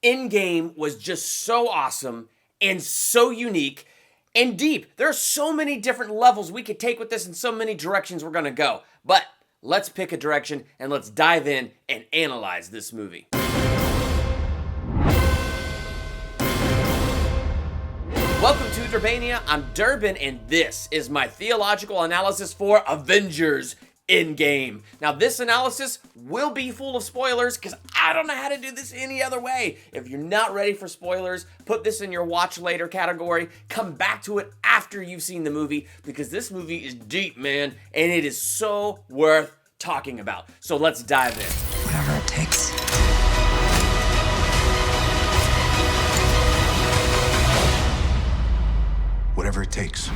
Endgame was just so awesome and so unique and deep. There are so many different levels we could take with this and so many directions we're going to go. But let's pick a direction and let's dive in and analyze this movie. Welcome to Durbania. I'm Durbin, and this is my theological analysis for Avengers Endgame. Now, this analysis will be full of spoilers because I don't know how to do this any other way. If you're not ready for spoilers, put this in your watch later category. Come back to it after you've seen the movie because this movie is deep, man, and it is so worth talking about. So let's dive in. Whatever it takes. Whatever it takes.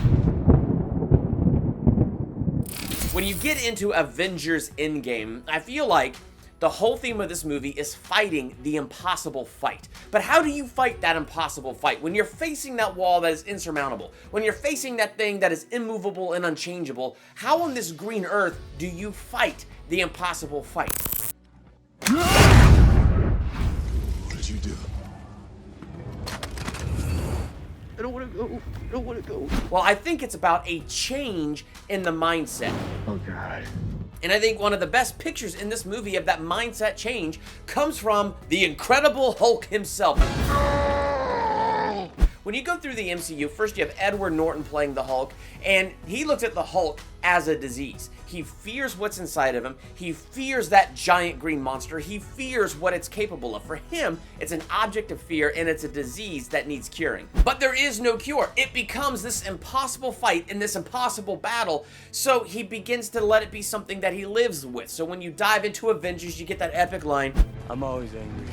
When you get into Avengers Endgame, I feel like the whole theme of this movie is fighting the impossible fight. But how do you fight that impossible fight? When you're facing that wall that is insurmountable, when you're facing that thing that is immovable and unchangeable, how on this green earth do you fight the impossible fight? What did you do? I don't want to go. Well, I think it's about a change in the mindset. Oh, God. And I think one of the best pictures in this movie of that mindset change comes from the Incredible Hulk himself. When you go through the MCU, first you have Edward Norton playing the Hulk, and he looks at the Hulk as a disease. He fears what's inside of him. He fears that giant green monster. He fears what it's capable of. For him, it's an object of fear, and it's a disease that needs curing. But there is no cure. It becomes this impossible fight and this impossible battle, so he begins to let it be something that he lives with. So when you dive into Avengers, you get that epic line, I'm always angry.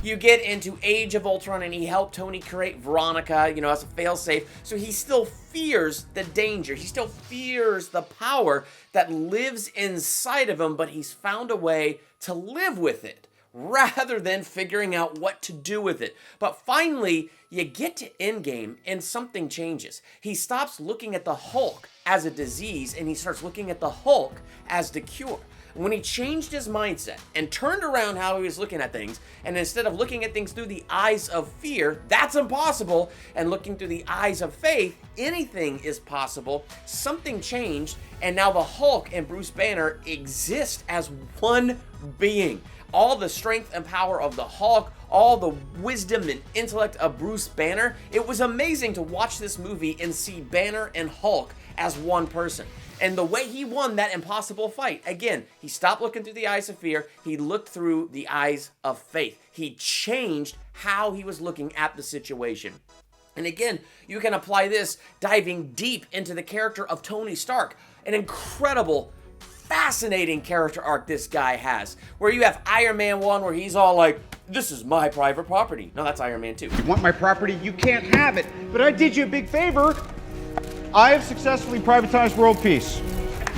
you get into Age of Ultron and he helped Tony create Veronica, as a failsafe. So he still fears the danger. He still fears the power that lives inside of him, but he's found a way to live with it rather than figuring out what to do with it. But finally, you get to Endgame and something changes. He stops looking at the Hulk as a disease and he starts looking at the Hulk as the cure. When he changed his mindset and turned around how he was looking at things, and instead of looking at things through the eyes of fear, that's impossible, and looking through the eyes of faith, anything is possible, something changed, and now the Hulk and Bruce Banner exist as one being. All the strength and power of the Hulk, all the wisdom and intellect of Bruce Banner. It was amazing to watch this movie and see Banner and Hulk as one person. And the way he won that impossible fight, again, he stopped looking through the eyes of fear. He looked through the eyes of faith. He changed how he was looking at the situation. And again, you can apply this diving deep into the character of Tony Stark. An incredible, fascinating character arc this guy has, where you have Iron Man 1 where he's all like, this is my private property. No, that's Iron Man 2. You want my property? You can't have it. But I did you a big favor. I have successfully privatized world peace.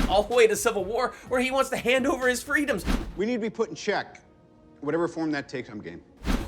All the way to Civil War where he wants to hand over his freedoms. We need to be put in check. Whatever form that takes, I'm game.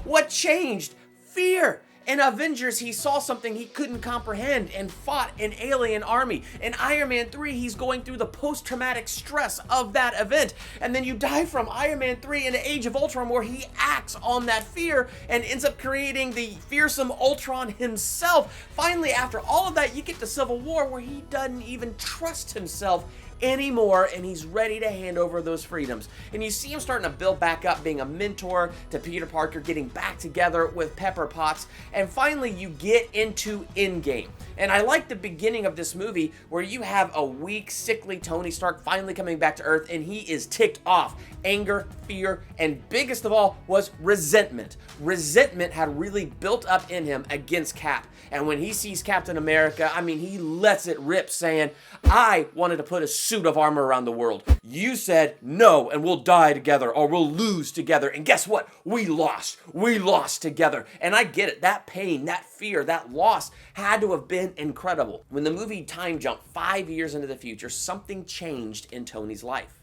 What changed? Fear. In Avengers, he saw something he couldn't comprehend and fought an alien army. In Iron Man 3, he's going through the post-traumatic stress of that event. And then you dive from Iron Man 3 into Age of Ultron where he acts on that fear and ends up creating the fearsome Ultron himself. Finally, after all of that, you get to Civil War where he doesn't even trust himself anymore, and he's ready to hand over those freedoms. And you see him starting to build back up, being a mentor to Peter Parker, getting back together with Pepper Potts, and finally you get into Endgame. And I like the beginning of this movie where you have a weak, sickly Tony Stark finally coming back to Earth, and he is ticked off. Anger, fear, and biggest of all was resentment. Resentment had really built up in him against Cap. And when he sees Captain America, he lets it rip, saying, I wanted to put a suit of armor around the world. You said no, and we'll die together, or we'll lose together. And guess what? We lost. We lost together. And I get it. That pain, that fear, that loss had to have been incredible. When the movie time jumped 5 years into the future, something changed in Tony's life.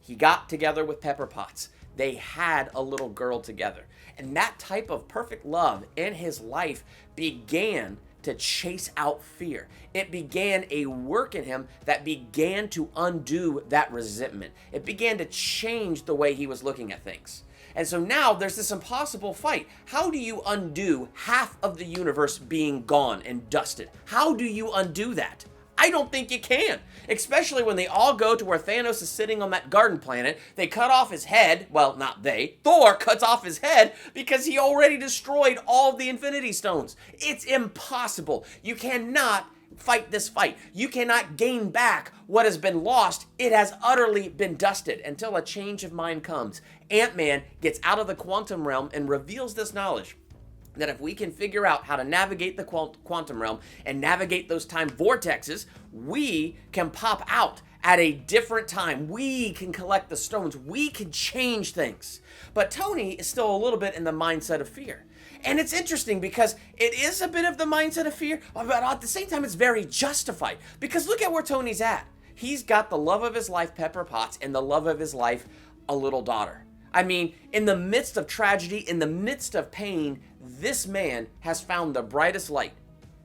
He got together with Pepper Potts. They had a little girl together. And that type of perfect love in his life began to chase out fear. It began a work in him that began to undo that resentment. It began to change the way he was looking at things. And so now there's this impossible fight. How do you undo half of the universe being gone and dusted? How do you undo that? I don't think you can, especially when they all go to where Thanos is sitting on that garden planet. They cut off his head. Well, not they. Thor cuts off his head because he already destroyed all of the Infinity Stones. It's impossible. You cannot fight this fight. You cannot gain back what has been lost. It has utterly been dusted until a change of mind comes. Ant-Man gets out of the quantum realm and reveals this knowledge that if we can figure out how to navigate the quantum realm and navigate those time vortexes, we can pop out at a different time. We can collect the stones. We can change things. But Tony is still a little bit in the mindset of fear. And it's interesting because it is a bit of the mindset of fear, but at the same time, it's very justified. Because look at where Tony's at. He's got the love of his life, Pepper Potts, and the love of his life, a little daughter. I mean, in the midst of tragedy, in the midst of pain, this man has found the brightest light.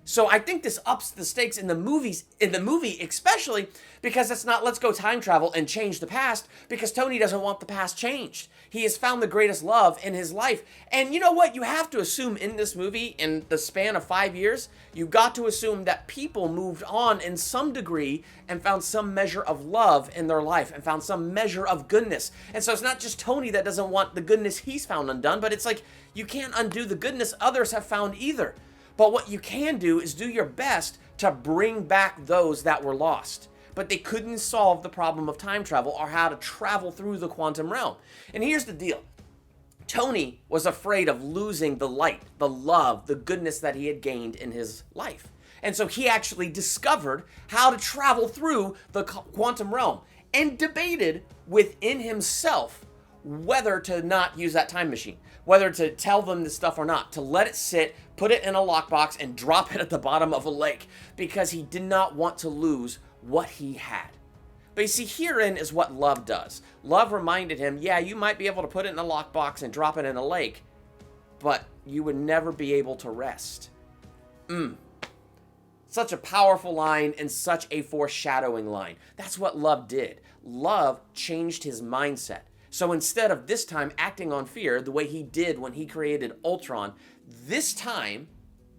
So I think this ups the stakes in the movie especially because it's not let's go time travel and change the past, because Tony doesn't want the past changed. He has found the greatest love in his life. And you know what? You have to assume in this movie, in the span of 5 years, you got to assume that people moved on in some degree and found some measure of love in their life and found some measure of goodness. And so it's not just Tony that doesn't want the goodness he's found undone, but it's like you can't undo the goodness others have found either. But what you can do is do your best to bring back those that were lost. But they couldn't solve the problem of time travel or how to travel through the quantum realm. And here's the deal. Tony was afraid of losing the light, the love, the goodness that he had gained in his life. And so he actually discovered how to travel through the quantum realm and debated within himself whether to not use that time machine, whether to tell them this stuff or not, to let it sit, put it in a lockbox, and drop it at the bottom of a lake, because he did not want to lose what he had. But you see, herein is what love does. Love reminded him, yeah, you might be able to put it in a lockbox and drop it in a lake, but you would never be able to rest. Such a powerful line and such a foreshadowing line. That's what love did. Love changed his mindset. So instead of this time acting on fear the way he did when he created Ultron, this time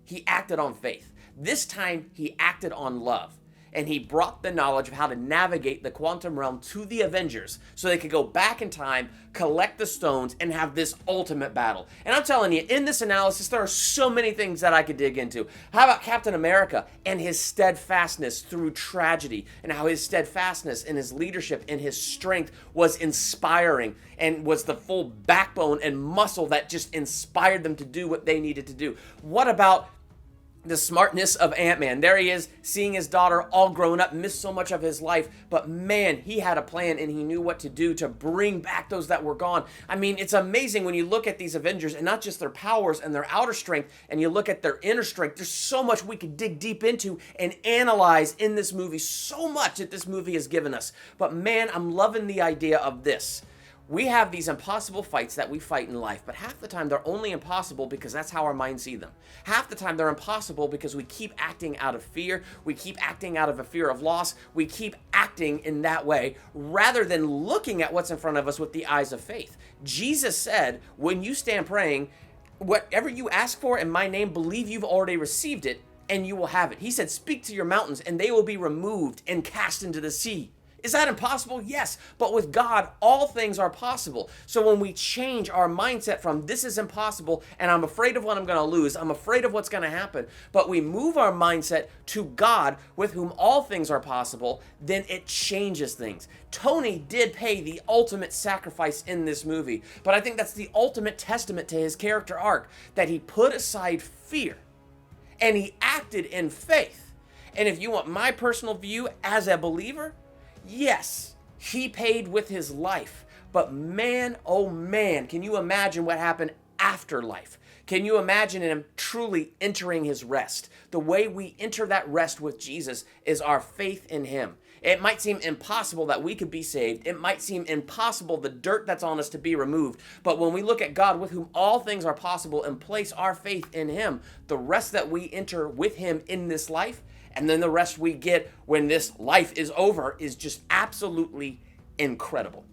he acted on faith. This time he acted on love. And he brought the knowledge of how to navigate the quantum realm to the Avengers so they could go back in time, collect the stones, and have this ultimate battle. And I'm telling you, in this analysis, there are so many things that I could dig into. How about Captain America and his steadfastness through tragedy, and how his steadfastness and his leadership and his strength was inspiring and was the full backbone and muscle that just inspired them to do what they needed to do? What about the smartness of Ant-Man? There he is, seeing his daughter all grown up, missed so much of his life, but man, he had a plan and he knew what to do to bring back those that were gone. I mean, it's amazing when you look at these Avengers and not just their powers and their outer strength, and you look at their inner strength. There's so much we could dig deep into and analyze in this movie, so much that this movie has given us. But man, I'm loving the idea of this. We have these impossible fights that we fight in life, but half the time they're only impossible because that's how our minds see them. Half the time they're impossible because we keep acting out of fear. We keep acting out of a fear of loss. We keep acting in that way rather than looking at what's in front of us with the eyes of faith. Jesus said, when you stand praying, whatever you ask for in my name, believe you've already received it and you will have it. He said, speak to your mountains and they will be removed and cast into the sea. Is that impossible? Yes. But with God, all things are possible. So when we change our mindset from this is impossible and I'm afraid of what I'm going to lose, I'm afraid of what's going to happen, but we move our mindset to God with whom all things are possible, then it changes things. Tony did pay the ultimate sacrifice in this movie, but I think that's the ultimate testament to his character arc, that he put aside fear and he acted in faith. And if you want my personal view as a believer, yes, he paid with his life, but man, oh man, can you imagine what happened after life? Can you imagine him truly entering his rest? The way we enter that rest with Jesus is our faith in him. It might seem impossible that we could be saved. It might seem impossible the dirt that's on us to be removed. But when we look at God, with whom all things are possible, and place our faith in him, the rest that we enter with him in this life, and then the rest we get when this life is over, is just absolutely incredible.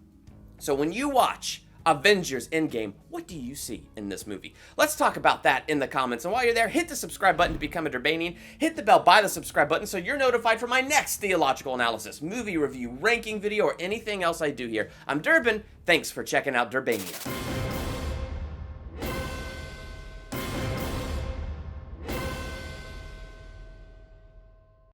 So when you watch Avengers Endgame, what do you see in this movie? Let's talk about that in the comments. And while you're there, hit the subscribe button to become a Durbanian. Hit the bell by the subscribe button so you're notified for my next theological analysis, movie review, ranking video, or anything else I do here. I'm Durbin. Thanks for checking out Durbania.